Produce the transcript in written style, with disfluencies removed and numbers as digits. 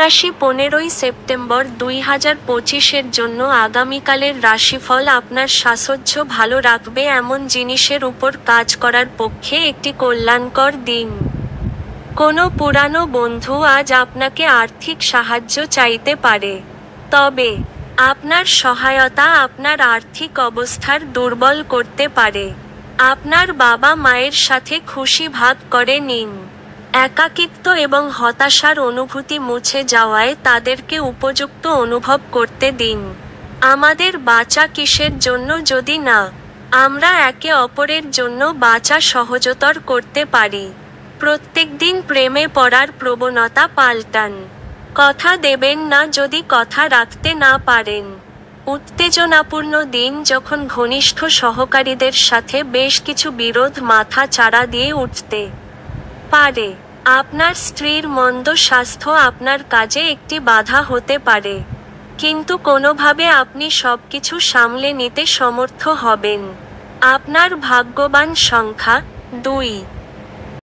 রাশি 15ই সেপ্টেম্বর 2025-এর জন্য আগামীকালের রাশিফল আপনার সাহসর্য ভালো রাখবে এমন জিনিসের উপর কাজ করার পক্ষে একটি কল্যাণকর দিন। কোনো পুরানো বন্ধু আজ আপনাকে আর্থিক সাহায্য চাইতে পারে, তবে আপনার সহায়তা আপনার আর্থিক অবস্থার দুর্বল করতে পারে। আপনার বাবা মায়ের সাথে খুশি ভাগ করে নিন। একাকিত্ব এবং হতাশার অনুভূতি মুছে যাওয়ায় তাদেরকে উপযুক্ত অনুভব করতে দিন। আমাদের বাঁচা কিসের জন্য যদি না আমরা একে অপরের জন্য বাঁচা সহজতর করতে পারি। প্রত্যেকদিন প্রেমে পড়ার প্রবণতা পাল্টান। কথা দেবেন না যদি কথা রাখতে না পারেন। উত্তেজনাপূর্ণ দিন যখন ঘনিষ্ঠ সহকারীদের সাথে বেশ কিছু বিরোধ মাথা চাড়া দিয়ে উঠতে পারে। আপনার স্ত্রীর মন্দ স্বাস্থ্য আপনার কাজে একটি বাধা হতে পারে, কিন্তু কোনোভাবে আপনি সবকিছু সামলে নিতে সমর্থ হবেন। আপনার ভাগ্যবান সংখ্যা 2।